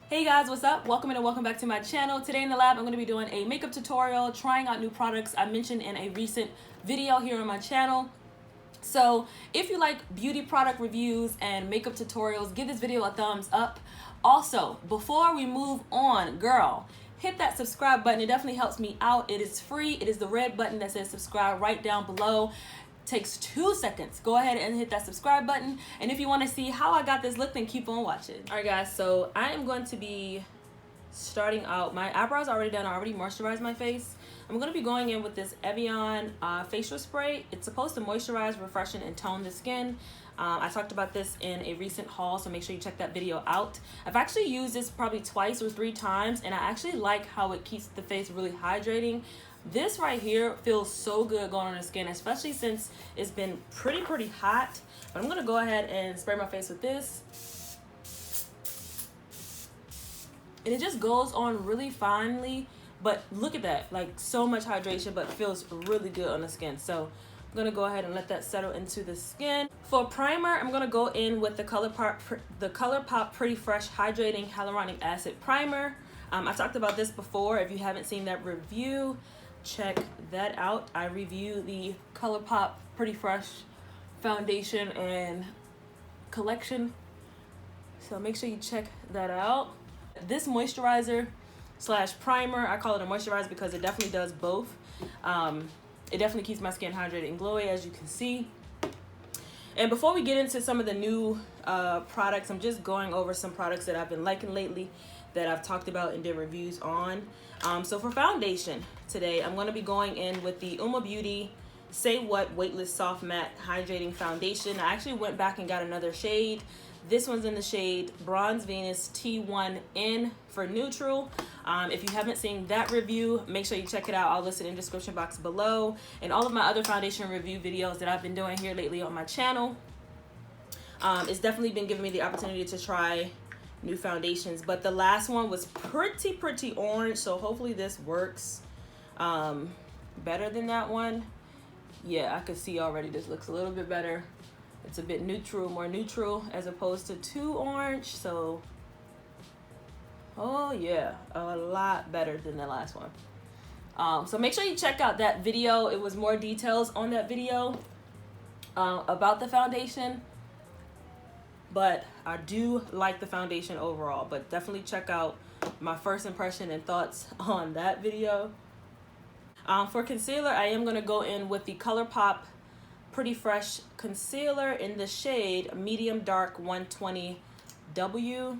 Hey guys, what's up? Welcome and welcome back to my channel. Today in the lab, I'm going to be doing a makeup tutorial, trying out new products I mentioned in a recent video here on my channel. So if you like beauty product reviews and makeup tutorials, give this video a thumbs up. Also, before we move on, girl, hit that subscribe button. It definitely helps me out. It is free. It is the red button that says subscribe right down below. Takes 2 seconds. Go ahead and hit that subscribe button, and if you want to see how I got this look, then keep on watching. All right guys, so I am going to be starting out. My eyebrows are already done. I already moisturized my face. I'm going to be going in with this Evian facial spray. It's supposed to moisturize, refreshen, and tone the skin. I talked about this in a recent haul, so make sure you check that video out. I've actually used this probably 2 or 3 times, and I actually like how it keeps the face really hydrating. This right here feels so good going on the skin, especially since it's been pretty hot. But I'm gonna go ahead and spray my face with this. And it just goes on really finely, but look at that, like so much hydration, but feels really good on the skin. So I'm gonna go ahead and let that settle into the skin. For primer, I'm gonna go in with the Colourpop Pretty Fresh Hydrating Hyaluronic Acid Primer. I talked about this before. If you haven't seen that review, check that out. I review the Colourpop Pretty Fresh foundation and collection, so make sure you check that out. This moisturizer slash primer, I call it a moisturizer because it definitely does both. It definitely keeps my skin hydrated and glowy, as you can see. And before we get into some of the new products, I'm just going over some products that I've been liking lately that I've talked about and did reviews on. So for foundation today, I'm going to be going in with the Beauty Say What Weightless Soft Matte Hydrating Foundation. I actually went back and got another shade. This one's in the shade Bronze Venus T1N for neutral. If you haven't seen that review, make sure you check it out. I'll list it in the description box below. And all of my other foundation review videos that I've been doing here lately on my channel. It's definitely been giving me the opportunity to try new foundations, but the last one was pretty orange, so hopefully this works better than that one. Yeah, I could see already this looks a little bit better. It's a bit neutral, more neutral as opposed to too orange, so oh yeah, a lot better than the last one. So make sure you check out that video. It was more details on that video about the foundation. But I do like the foundation overall, but definitely check out my first impression and thoughts on that video. For concealer, I am going to go in with the Colourpop Pretty Fresh Concealer in the shade Medium Dark 120W.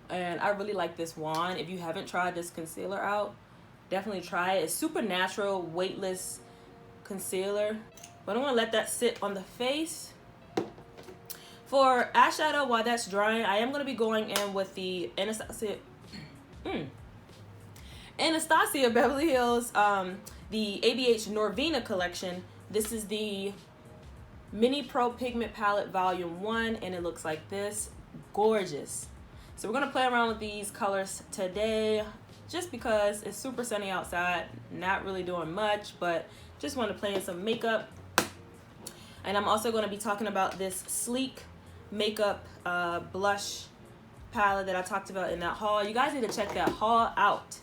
And I really like this wand. If you haven't tried this concealer out, definitely try it. It's super natural, weightless concealer, but I'm gonna let that sit on the face. For eyeshadow, while that's drying, I am gonna be going in with the Anastasia Beverly Hills, the ABH Norvina collection. This is the Mini Pro Pigment Palette Volume 1, and it looks like this. Gorgeous. So we're gonna play around with these colors today, just because it's super sunny outside, not really doing much, but just want to play in some makeup. And I'm also going to be talking about this sleek makeup blush palette that I talked about in that haul. You guys need to check that haul out.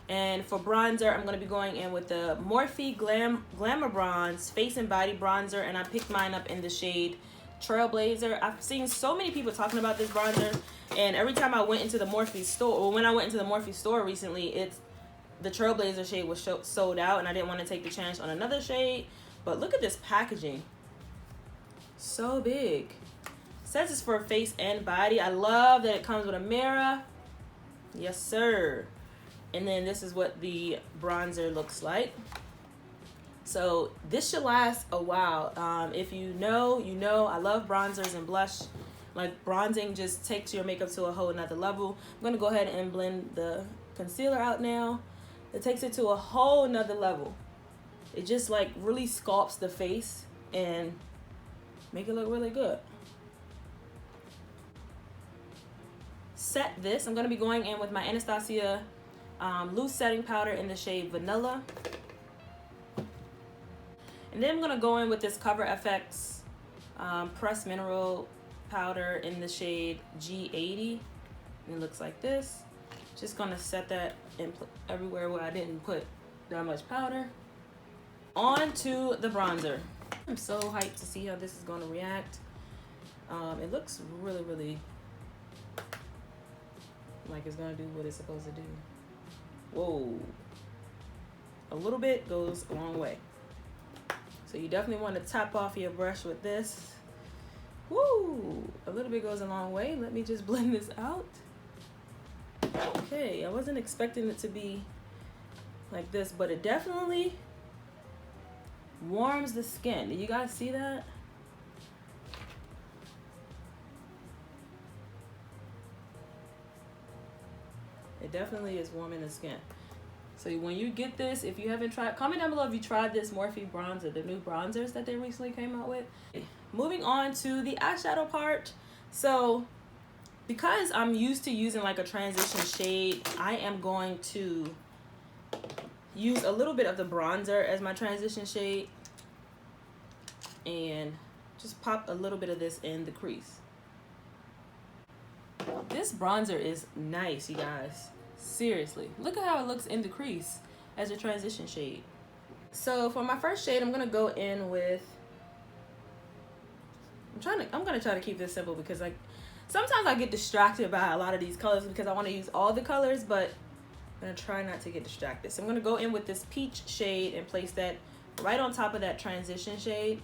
And for bronzer, I'm going to be going in with the Morphe Glamour Bronze Face and Body Bronzer, and I picked mine up in the shade Trailblazer. I've seen so many people talking about this bronzer, and every time I went into the Morphe store, or when I went into the Morphe store recently, the Trailblazer shade was sold out, and I didn't want to take the chance on another shade. But look at this packaging. So big. It says it's for face and body. I love that it comes with a mirror. Yes, sir. And then this is what the bronzer looks like. So this should last a while. If you know, you know. I love bronzers and blush. Like, bronzing just takes your makeup to a whole nother level. I'm going to go ahead and blend the concealer out now. It takes it to a whole nother level. It just like really sculpts the face and make it look really good. Set this. I'm going to be going in with my Anastasia loose setting powder in the shade Vanilla. And then I'm going to go in with this Cover FX pressed mineral powder in the shade G80. It looks like this. Just gonna set that in everywhere where I didn't put that much powder. On to the bronzer. I'm so hyped to see how this is gonna react. It looks really, really like it's gonna do what it's supposed to do. Whoa. A little bit goes a long way. So you definitely want to top off your brush with this. Woo! A little bit goes a long way. Let me just blend this out. Okay, I wasn't expecting it to be like this, but it definitely warms the skin. Did you guys see that? It definitely is warming the skin. So when you get this, if you haven't tried, comment down below if you tried this Morphe bronzer, the new bronzers that they recently came out with. Moving on to the eyeshadow part. So because I'm used to using like a transition shade, I am going to use a little bit of the bronzer as my transition shade and just pop a little bit of this in the crease. This bronzer is nice, you guys. Seriously, look at how it looks in the crease as a transition shade. So for my first shade, I'm gonna go in with, I'm gonna try to keep this simple because like sometimes I get distracted by a lot of these colors because I want to use all the colors, but I'm gonna try not to get distracted. So I'm gonna go in with this peach shade and place that right on top of that transition shade.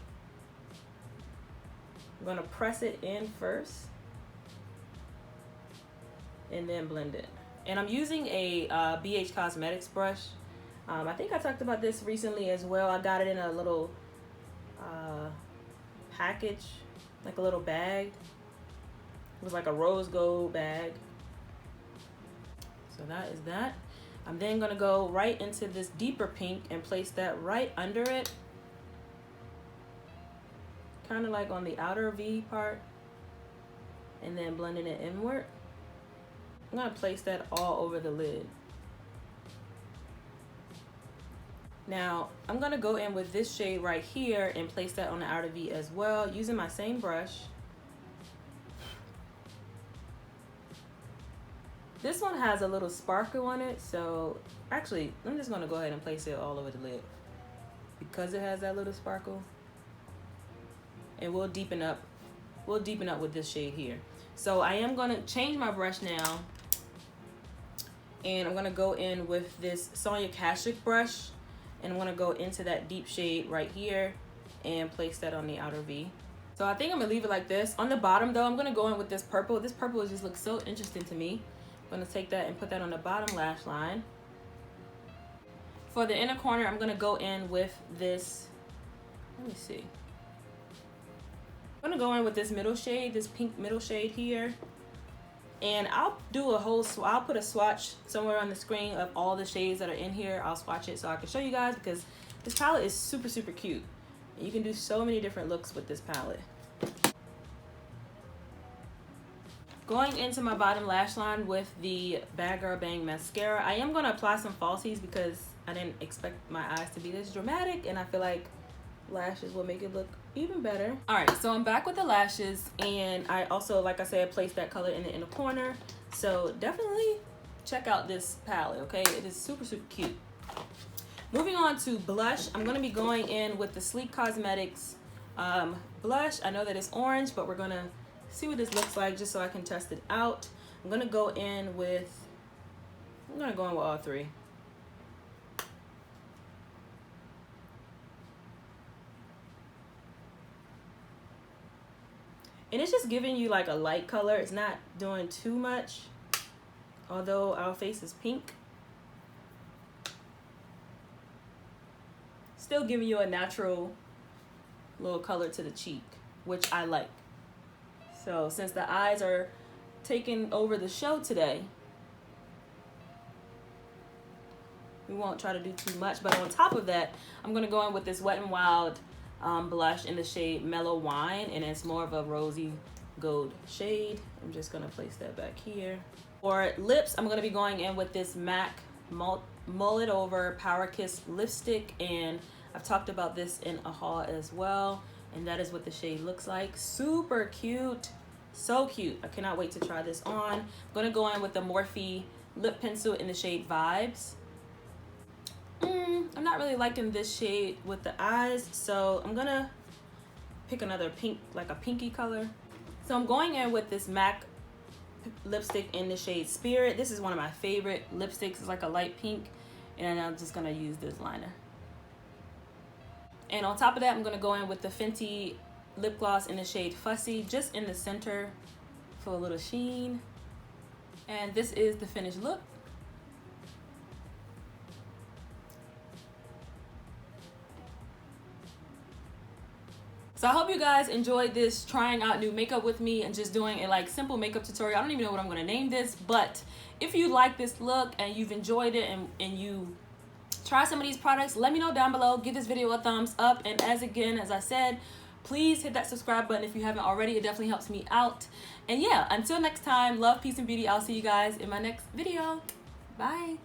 I'm gonna press it in first and then blend it. And I'm using a BH Cosmetics brush. I think I talked about this recently as well. I got it in a little package, like a little bag. It was like a rose gold bag. So that is that. I'm then gonna go right into this deeper pink and place that right under it. Kind of like on the outer V part. And then blending it inward. I'm gonna place that all over the lid. Now, I'm gonna go in with this shade right here and place that on the outer V as well, using my same brush. This one has a little sparkle on it, so actually, I'm just gonna go ahead and place it all over the lid because it has that little sparkle. And we'll deepen up with this shade here. So I am gonna change my brush now. And I'm gonna go in with this Sonia Kashuk brush and I'm gonna go into that deep shade right here and place that on the outer V. So I think I'm gonna leave it like this. On the bottom though, I'm gonna go in with this purple. This purple just looks so interesting to me. I'm gonna take that and put that on the bottom lash line. For the inner corner, I'm gonna go in with this, let me see. I'm gonna go in with this middle shade, this pink middle shade here. And I'll do I'll put a swatch somewhere on the screen of all the shades that are in here. I'll swatch it so I can show you guys because this palette is super, super cute. And you can do so many different looks with this palette. Going into my bottom lash line with the Bad Girl Bang mascara, I am gonna apply some falsies because I didn't expect my eyes to be this dramatic and I feel like lashes will make it look even better. All right, so I'm back with the lashes and I also, like I said, placed that color in the inner corner. So definitely check out this palette, okay? It is super, super cute. Moving on to blush, I'm gonna be going in with the Sleek Cosmetics blush. I know that it's orange, but we're gonna see what this looks like just so I can test it out. I'm gonna go in with all three. And it's just giving you like a light color. It's not doing too much, although our face is pink. Still giving you a natural little color to the cheek, which I like. So since the eyes are taking over the show today, we won't try to do too much. But on top of that, I'm gonna go in with this Wet n Wild blush in the shade Mellow Wine, and it's more of a rosy gold shade. I'm just gonna place that back here. For lips, I'm gonna be going in with this MAC Mull It Over Power Kiss lipstick, and I've talked about this in a haul as well. And that is what the shade looks like. Super cute. So cute. I cannot wait to try this on. I'm gonna go in with the Morphe Lip Pencil in the shade Vibes. I'm not really liking this shade with the eyes, so I'm gonna pick another pink, like a pinky color. So I'm going in with this MAC lipstick in the shade Spirit. This is one of my favorite lipsticks. It's like a light pink, and I'm just gonna use this liner. And on top of that, I'm gonna go in with the Fenty lip gloss in the shade Fussy, just in the center for a little sheen. And this is the finished look. So I hope you guys enjoyed this trying out new makeup with me and just doing a like simple makeup tutorial. I don't even know what I'm gonna name this, but if you like this look and you've enjoyed it and you try some of these products, let me know down below. Give this video a thumbs up, and as I said, please hit that subscribe button if you haven't already. It definitely helps me out. And yeah, until next time, love, peace, and beauty. I'll see you guys in my next video. Bye.